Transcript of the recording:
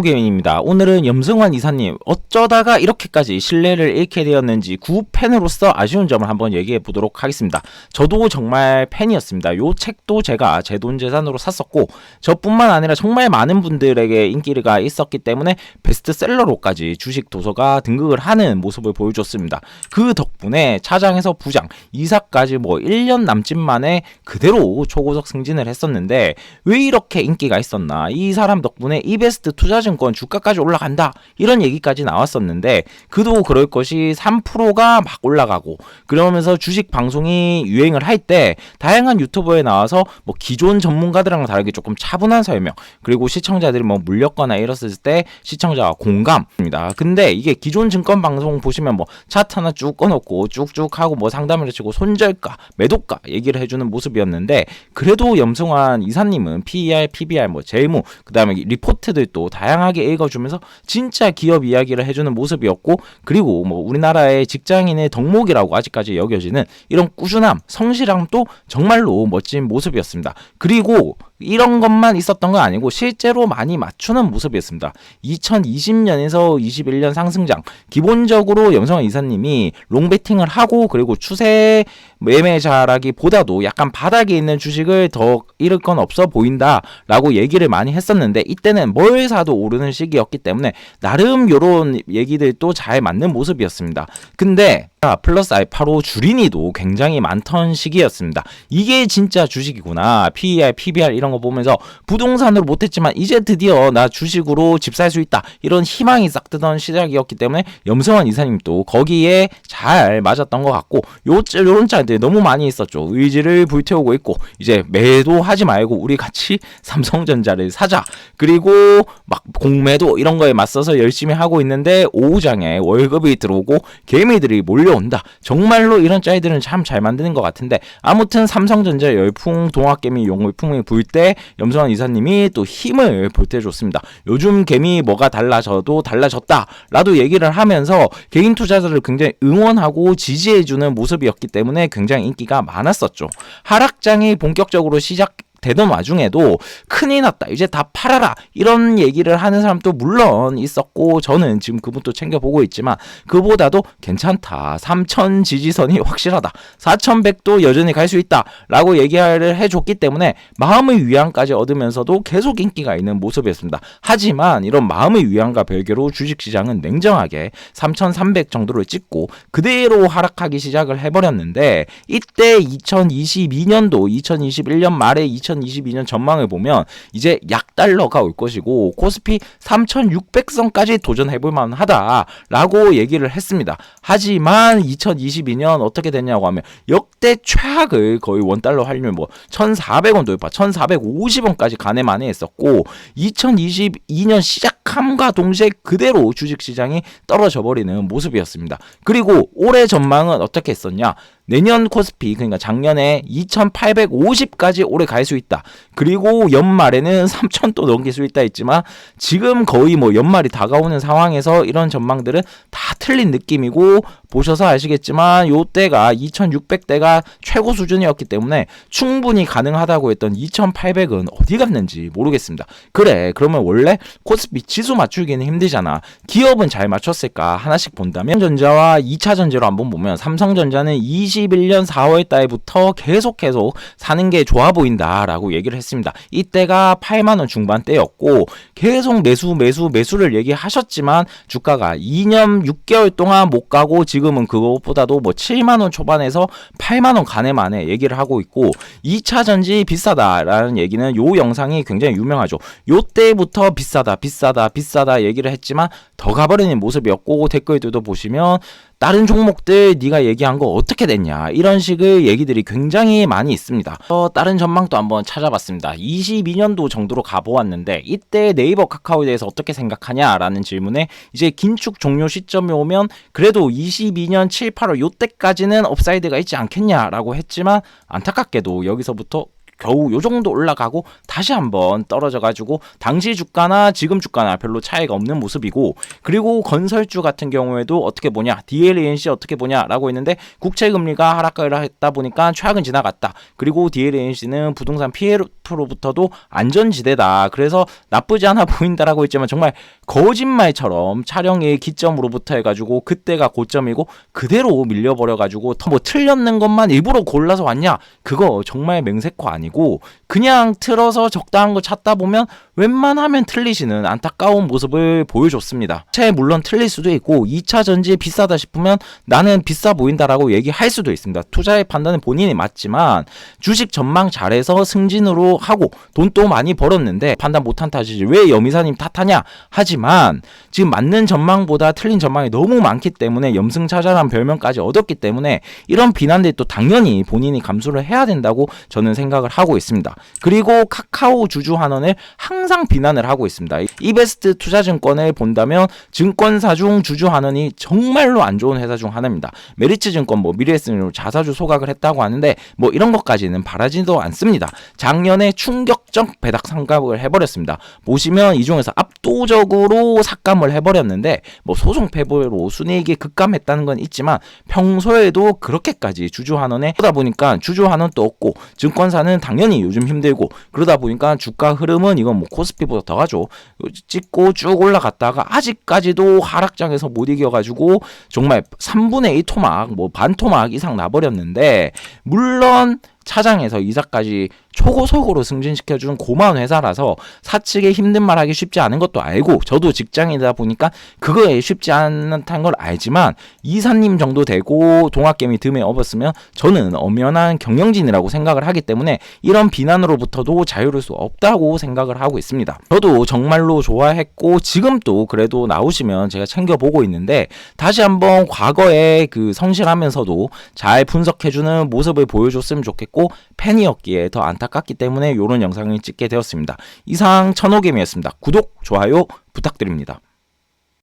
게임입니다. 오늘은 염승환 이사님 어쩌다가 이렇게까지 신뢰를 잃게 되었는지 구팬으로서 아쉬운 점을 한번 얘기해 보도록 하겠습니다. 저도 정말 팬이었습니다. 요 책도 제가 제 돈 재산으로 샀었고 저뿐만 아니라 정말 많은 분들에게 인기가 있었기 때문에 베스트셀러로까지 주식 도서가 등극을 하는 모습을 보여줬습니다. 그 덕분에 차장에서 부장, 이사까지 1년 남짓 만에 그대로 초고속 승진을 했었는데 왜 이렇게 인기가 있었나? 이 사람 덕분에 이베스트 투자증권 주가까지 올라간다 이런 얘기까지 나왔었는데 그도 그럴 것이 3%가 막 올라가고 그러면서 주식 방송이 유행을 할 때 다양한 유튜버에 나와서 기존 전문가들이랑 다르게 조금 차분한 설명 그리고 시청자들이 물렸거나 이랬을 때 시청자와 공감입니다. 근데 이게 기존 증권 방송 보시면 차트 하나 쭉 꺼놓고 쭉쭉 하고 상담을 해주고 손절가, 매도가 얘기를 해주는 모습이었는데 그래도 염승환 이사님은 PER, PBR, 재무 그 다음에 리포트들도 다양하게 읽어주면서 진짜 기업 이야기를 해주는 모습이었고 그리고 우리나라의 직장인의 덕목이라고 아직까지 여겨지는 이런 꾸준함, 성실함도 정말로 멋진 모습이었습니다. 그리고 이런 것만 있었던 건 아니고 실제로 많이 맞추는 모습이었습니다. 2020년에서 21년 상승장 기본적으로 염승환 이사님이 롱베팅을 하고 그리고 추세 매매자라기보다도 약간 바닥에 있는 주식을 더 잃을 건 없어 보인다라고 얘기를 많이 했었는데 이때는 뭘 사도 오르는 시기였기 때문에 나름 요런 얘기들도 잘 맞는 모습이었습니다. 근데 플러스 알파로 줄이니도 굉장히 많던 시기였습니다. 이게 진짜 주식이구나. PER, PBR 이런 거 보면서 부동산으로 못했지만 이제 드디어 나 주식으로 집 살 수 있다. 이런 희망이 싹 뜨던 시작이었기 때문에 염승환 이사님도 거기에 잘 맞았던 것 같고 요런 짤들 너무 많이 있었죠. 의지를 불태우고 있고 이제 매도하지 말고 우리 같이 삼성전자를 사자. 그리고 공매도 이런 거에 맞서서 열심히 하고 있는데 오후장에 월급이 들어오고 개미들이 몰려온다. 정말로 이런 짤들은 참 잘 만드는 것 같은데 아무튼 삼성전자 열풍, 동학개미 용물풍이 불 때 염승환 이사님이 또 힘을 보태줬습니다. 요즘 개미 뭐가 달라져도 달라졌다 라도 얘기를 하면서 개인 투자자를 굉장히 응원하고 지지해주는 모습이었기 때문에 굉장히 인기가 많았었죠. 하락장이 본격적으로 되던 와중에도 큰일 났다 이제 다 팔아라 이런 얘기를 하는 사람도 물론 있었고 저는 지금 그분도 챙겨보고 있지만 그보다도 괜찮다 3000 지지선이 확실하다 4100도 여전히 갈 수 있다 라고 얘기를 해줬기 때문에 마음의 위안까지 얻으면서도 계속 인기가 있는 모습이었습니다. 하지만 이런 마음의 위안과 별개로 주식시장은 냉정하게 3300 정도를 찍고 그대로 하락하기 시작을 해버렸는데 이때 2022년도 2021년 말에 2022년 전망을 보면 이제 약달러가 올 것이고 코스피 3600선까지 도전해볼 만하다라고 얘기를 했습니다. 하지만 2022년 어떻게 됐냐고 하면 역대 최악을 거의 원달러 환율 1400원 돌파 1450원까지 가네만에 했었고 2022년 시작함과 동시에 그대로 주식시장이 떨어져 버리는 모습이었습니다. 그리고 올해 전망은 어떻게 했었냐? 내년 코스피 그러니까 작년에 2850까지 올해 갈 수 있다. 그리고 연말에는 3000도 넘길 수 있다 했지만 지금 거의 연말이 다가오는 상황에서 이런 전망들은 다 틀린 느낌이고 보셔서 아시겠지만 요때가 2600대가 최고 수준이었기 때문에 충분히 가능하다고 했던 2800은 어디 갔는지 모르겠습니다. 그래 그러면 원래 코스피 지수 맞추기는 힘들잖아. 기업은 잘 맞췄을까 하나씩 본다면 전자와 2차 전지로 한번 보면 삼성전자는 21년 4월 달부터 계속 사는 게 좋아 보인다라고 얘기를 했습니다. 이때가 8만원 중반대였고 계속 매수를 얘기하셨지만 주가가 2년 6개월 동안 못 가고 지금은 그것보다도 7만원 초반에서 8만원 가네만에 얘기를 하고 있고 2차 전지 비싸다라는 얘기는 요 영상이 굉장히 유명하죠. 요때부터 비싸다 얘기를 했지만 더 가버리는 모습이었고 댓글들도 보시면 다른 종목들 네가 얘기한 거 어떻게 됐냐 이런 식의 얘기들이 굉장히 많이 있습니다. 다른 전망도 한번 찾아봤습니다. 22년도 정도로 가보았는데 이때 네이버 카카오에 대해서 어떻게 생각하냐라는 질문에 이제 긴축 종료 시점이 오면 그래도 22년 7, 8월 요때까지는 업사이드가 있지 않겠냐라고 했지만 안타깝게도 여기서부터 겨우 요 정도 올라가고 다시 한번 떨어져가지고 당시 주가나 지금 주가나 별로 차이가 없는 모습이고, 그리고 건설주 같은 경우에도 어떻게 보냐, DLNC 어떻게 보냐라고 했는데 국채금리가 하락을 했다 보니까 최악은 지나갔다. 그리고 DLNC는 부동산 PF로부터도 안전지대다. 그래서 나쁘지 않아 보인다라고 했지만 정말 거짓말처럼 촬영의 기점으로부터 해가지고 그때가 고점이고 그대로 밀려버려가지고 뭐 틀렸는 것만 일부러 골라서 왔냐? 그거 정말 맹세코 아니고 그냥 틀어서 적당한 거 찾다 보면 웬만하면 틀리시는 안타까운 모습을 보여줬습니다. 채 물론 틀릴 수도 있고 2차 전지 비싸다 싶으면 나는 비싸 보인다라고 얘기할 수도 있습니다. 투자의 판단은 본인이 맞지만 주식 전망 잘해서 승진으로 하고 돈도 많이 벌었는데 판단 못한 탓이지 왜 염이사님 탓하냐? 하지만 지금 맞는 전망보다 틀린 전망이 너무 많기 때문에 염승차자란 별명까지 얻었기 때문에 이런 비난들이 또 당연히 본인이 감수를 해야 된다고 저는 생각을 하고 있습니다. 그리고 카카오 주주환원을 항상 비난을 하고 있습니다. 이베스트 투자증권을 본다면 증권사 중 주주환원이 정말로 안 좋은 회사 중 하나입니다. 메리츠증권 뭐 미래에셋으로 자사주 소각을 했다고 하는데 뭐 이런 것까지는 바라지도 않습니다. 작년에 충격적 배당 상각을 해버렸습니다. 보시면 이 중에서 압도적으로 삭감을 해버렸는데 뭐 소송 패배로 순이익이 급감했다는 건 있지만 평소에도 그렇게까지 주주환원에 그러다 보니까 주주환원도 없고 증권사는 당연히 요즘 힘들고 그러다 보니까 주가 흐름은 이건 뭐 코스피보다 더 가죠. 찍고 쭉 올라갔다가 아직까지도 하락장에서 못 이겨가지고 정말 3분의 1 토막 뭐 반 토막 이상 나버렸는데, 물론 차장에서 이사까지 초고속으로 승진시켜준 고마운 회사라서 사측에 힘든 말 하기 쉽지 않은 것도 알고 저도 직장이다 보니까 그거에 쉽지 않다는 걸 알지만 이사님 정도 되고 동학개미 듬에 업었으면 저는 엄연한 경영진이라고 생각을 하기 때문에 이런 비난으로부터도 자유로울 수 없다고 생각을 하고 있습니다. 저도 정말로 좋아했고 지금도 그래도 나오시면 제가 챙겨보고 있는데 다시 한번 과거에 그 성실하면서도 잘 분석해주는 모습을 보여줬으면 좋겠고 팬이었기에 더 안타깝기 때문에 이런 영상을 찍게 되었습니다. 이상 천호개미였습니다. 구독, 좋아요 부탁드립니다.